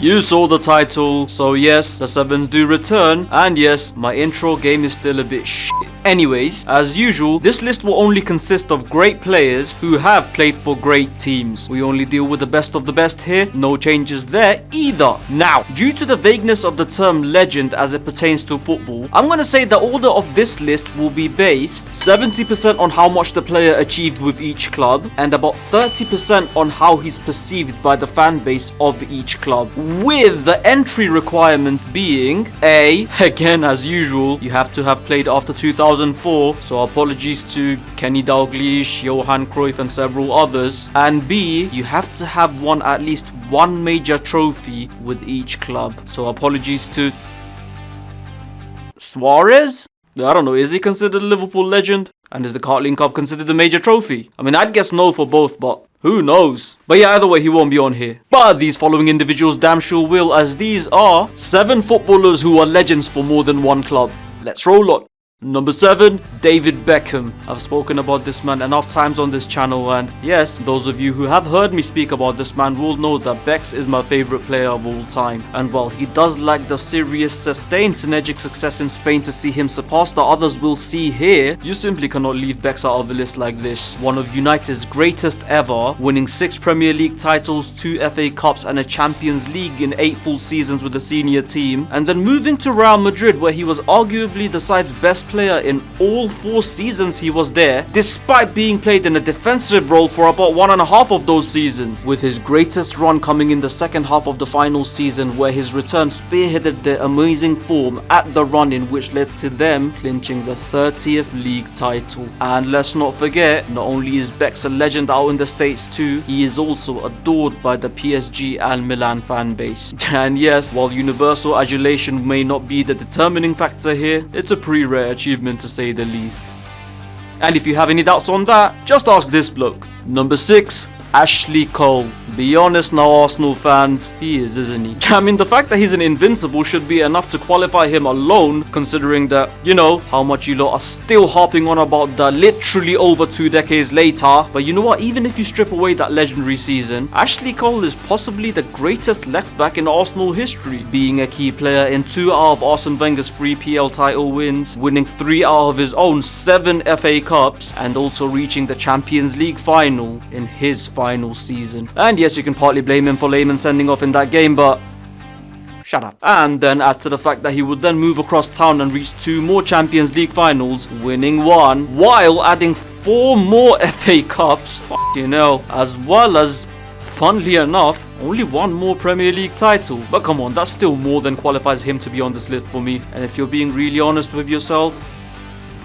You saw the title, so yes, the sevens do return, and yes, my intro game is still a bit shit. Anyways, as usual, this list will only consist of great players who have played for great teams. We only deal with the best of the best here, no changes there either. Now, due to the vagueness of the term legend as it pertains to football, I'm gonna say the order of this list will be based 70% on how much the player achieved with each club, and about 30% on how he's perceived by the fan base of each club, with the entry requirements being A, again as usual, you have to have played after 2004, so apologies to Kenny Dalglish, Johan Cruyff and several others, and B, you have to have won at least one major trophy with each club, so apologies to Suarez? I don't know, is he considered a Liverpool legend? And is the Carling Cup considered a major trophy? I mean, I'd guess no for both, but who knows? But yeah, either way, he won't be on here. But these following individuals damn sure will, as these are 7 footballers who are legends for more than one club. Let's roll on. Number 7, David Beckham. I've spoken about this man enough times on this channel, and yes, those of you who have heard me speak about this man will know that Bex is my favorite player of all time. And while he does lack the serious sustained synergic success in Spain to see him surpass the others we'll see here, you simply cannot leave Bex out of a list like this. One of United's greatest ever, winning 6 Premier League titles, 2 FA Cups and a Champions League in 8 full seasons with the senior team, and then moving to Real Madrid where he was arguably the side's best player in all 4 seasons he was there, despite being played in a defensive role for about 1.5 of those seasons, with his greatest run coming in the second half of the final season where his return spearheaded their amazing form at the run-in, which led to them clinching the 30th league title. And let's not forget, not only is Bex a legend out in the States too, he is also adored by the PSG and Milan fan base. And yes, while universal adulation may not be the determining factor here, it's a pretty rare achievement to say the least. And if you have any doubts on that, just ask this bloke. Number 6, Ashley Cole. Be honest now, Arsenal fans, he is, isn't he? I mean, the fact that he's an invincible should be enough to qualify him alone, considering that, you know, how much you lot are still harping on about the literally over 2 decades later. But you know what, even if you strip away that legendary season, Ashley Cole is possibly the greatest left back in Arsenal history, being a key player in 2 out of Arsene Wenger's 3 PL title wins, winning 3 out of his own 7 FA Cups, and also reaching the Champions League final in his final season. And yes, you can partly blame him for Lehmann sending off in that game, but shut up. And then add to the fact that he would then move across town and reach 2 more Champions League finals, winning 1, while adding 4 more FA Cups, fucking hell, as well as, funnily enough, only 1 more Premier League title. But come on, that still more than qualifies him to be on this list for me. And if you're being really honest with yourself,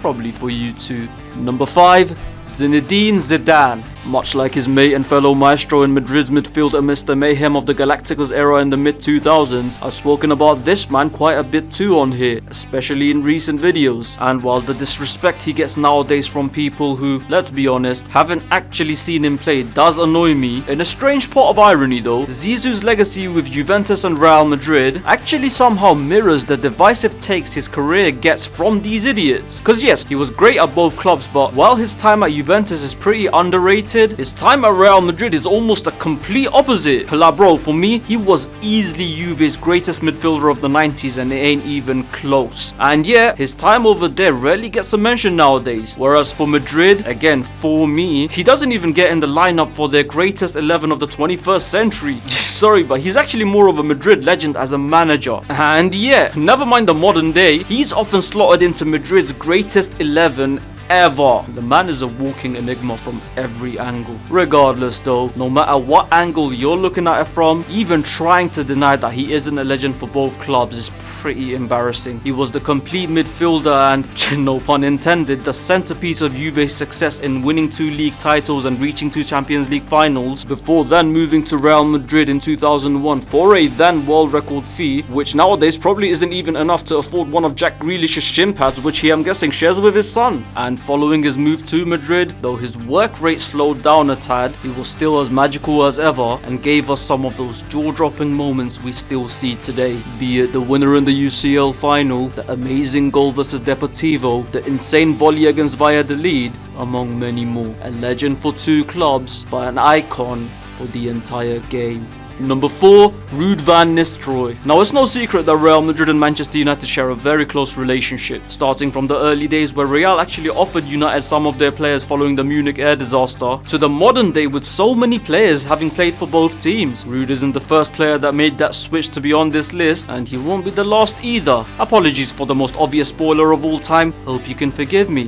probably for you too. Number 5, Zinedine Zidane. Much like his mate and fellow maestro in Madrid's midfield amidst the mayhem of the Galacticos era in the mid-2000s, I've spoken about this man quite a bit too on here, especially in recent videos. And while the disrespect he gets nowadays from people who, let's be honest, haven't actually seen him play does annoy me, in a strange pot of irony though, Zizou's legacy with Juventus and Real Madrid actually somehow mirrors the divisive takes his career gets from these idiots. Cause yes, he was great at both clubs, but while his time at Juventus is pretty underrated, his time at Real Madrid is almost a complete opposite. La bro, for me, he was easily Juve's greatest midfielder of the 90s and it ain't even close. And yeah, his time over there rarely gets a mention nowadays. Whereas for Madrid, again, for me, he doesn't even get in the lineup for their greatest 11 of the 21st century. Sorry, but he's actually more of a Madrid legend as a manager. And yeah, never mind the modern day, he's often slotted into Madrid's greatest 11 ever. The man is a walking enigma from every angle. Regardless though, no matter what angle you're looking at it from, even trying to deny that he isn't a legend for both clubs is pretty embarrassing. He was the complete midfielder and, no pun intended, the centerpiece of Juve's success in winning 2 league titles and reaching 2 Champions League finals, before then moving to Real Madrid in 2001 for a then world record fee, which nowadays probably isn't even enough to afford one of Jack Grealish's shin pads, which he, I'm guessing, shares with his son. And following his move to Madrid, though his work rate slowed down a tad, he was still as magical as ever and gave us some of those jaw-dropping moments we still see today. Be it the winner in the UCL final, the amazing goal versus Deportivo, the insane volley against Valladolid, among many more. A legend for 2 clubs, but an icon for the entire game. Number 4, Ruud van Nistelrooy. Now it's no secret that Real Madrid and Manchester United share a very close relationship, starting from the early days where Real actually offered United some of their players following the Munich air disaster, to the modern day with so many players having played for both teams. Ruud isn't the first player that made that switch to be on this list, and he won't be the last either. Apologies for the most obvious spoiler of all time, hope you can forgive me.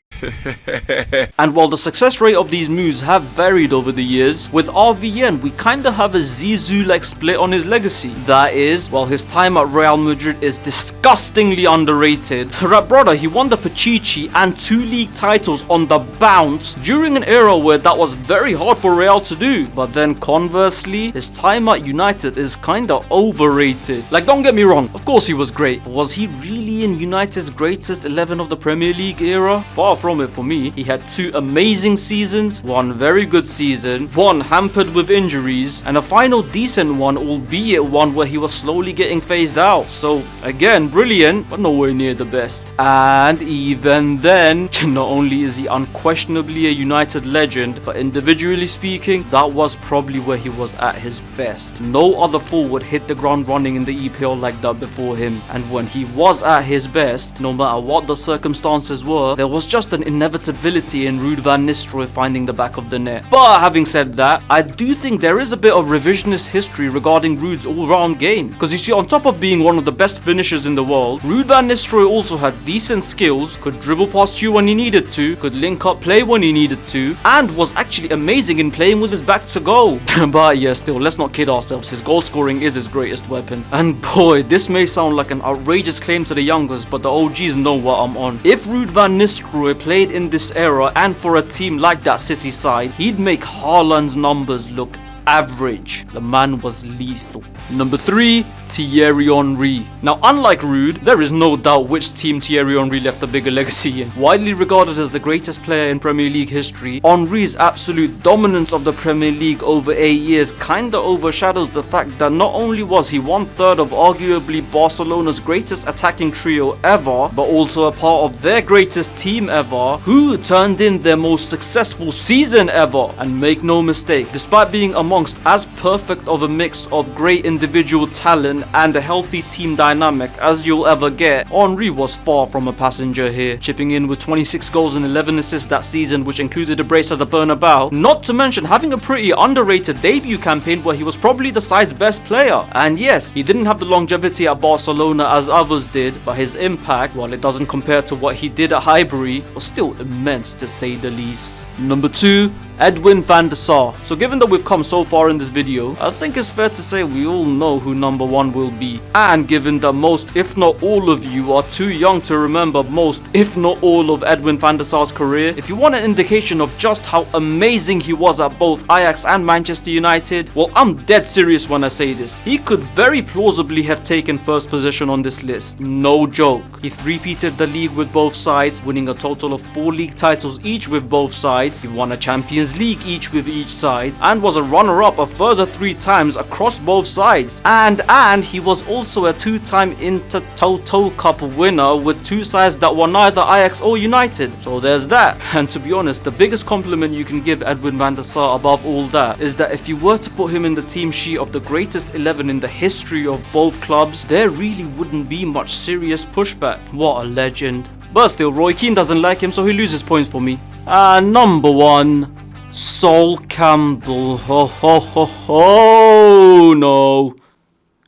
And while the success rate of these moves have varied over the years, with RVN we kinda have a Zizou-like split on his legacy. That is, while his time at Real Madrid is disgustingly underrated, that brother, he won the Pichichi and 2 league titles on the bounce during an era where that was very hard for Real to do. But then conversely, his time at United is kinda overrated. Like, don't get me wrong, of course he was great, but was he really in United's greatest 11 of the Premier League era? Far from it for me. He had 2 amazing seasons, 1 very good season, 1 hampered with injuries, and a final decent one, albeit one where he was slowly getting phased out. So again, brilliant, but nowhere near the best. And even then, not only is he unquestionably a United legend, but individually speaking, that was probably where he was at his best. No other forward hit the ground running in the EPL like that before him, and when he was at his best, no matter what the circumstances were, there was just an inevitability in Ruud van Nistelrooy finding the back of the net. But having said that, I do think there is a bit of revisionist history regarding Ruud's all-round game. Because you see, on top of being one of the best finishers in the world, Ruud van Nistelrooy also had decent skills, could dribble past you when he needed to, could link up play when he needed to, and was actually amazing in playing with his back to goal. But yeah, still, let's not kid ourselves, his goal scoring is his greatest weapon. And boy, this may sound like an outrageous claim to the youngers, but the OGs know what I'm on. If Ruud van Nistelrooy played in this era and for a team like that City side, he'd make Haaland's numbers look average. The man was lethal. Number 3, Thierry Henry. Now, unlike Ruud, there is no doubt which team Thierry Henry left a bigger legacy in. Widely regarded as the greatest player in Premier League history, Henry's absolute dominance of the Premier League over 8 years kinda overshadows the fact that not only was he 1/3 of arguably Barcelona's greatest attacking trio ever, but also a part of their greatest team ever, who turned in their most successful season ever. And make no mistake, despite being amongst as perfect of a mix of great individual talent and a healthy team dynamic as you'll ever get, Henry was far from a passenger here, chipping in with 26 goals and 11 assists that season, which included a brace at the Bernabeu, not to mention having a pretty underrated debut campaign where he was probably the side's best player. And yes, he didn't have the longevity at Barcelona as others did, but his impact, while it doesn't compare to what he did at Highbury, was still immense to say the least. Number 2, Edwin van der Sar. So given that we've come so far in this video, I think it's fair to say we all know who number 1 will be. And given that most, if not all of you are too young to remember most, if not all of Edwin van der Sar's career, if you want an indication of just how amazing he was at both Ajax and Manchester United, well, I'm dead serious when I say this. He could very plausibly have taken first position on this list. No joke. He three-peated the league with both sides, winning a total of 4 league titles each with both sides. He won a Champions League each with each side, and was a runner-up a further 3 times across both sides. And he was also a 2-time Intertoto Cup winner with 2 sides that were neither Ajax or United. So there's that. And to be honest, the biggest compliment you can give Edwin van der Sar above all that is that if you were to put him in the team sheet of the greatest 11 in the history of both clubs, there really wouldn't be much serious pushback. What a legend. But still, Roy Keane doesn't like him, so he loses points for me. Number 1, Sol Campbell. Ho ho ho ho. No.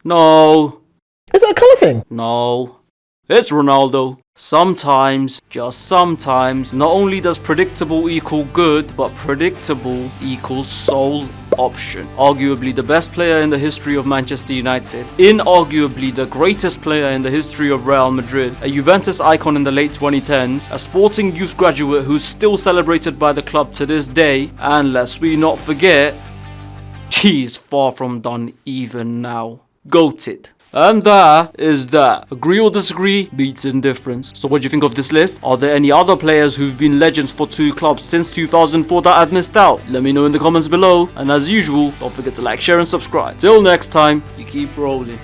No. Is that a colour thing? No. It's Ronaldo. Sometimes, just sometimes, not only does predictable equal good, but predictable equals sole option. Arguably the best player in the history of Manchester United, inarguably the greatest player in the history of Real Madrid, a Juventus icon in the late 2010s, a Sporting youth graduate who's still celebrated by the club to this day, and lest we not forget, he's far from done even now. Goated. And that is that. Agree or disagree beats indifference. So what do you think of this list? Are there any other players who've been legends for 2 clubs since 2004 that I've missed out? Let me know in the comments below. And as usual, don't forget to like, share and subscribe. Till next time, you keep rolling.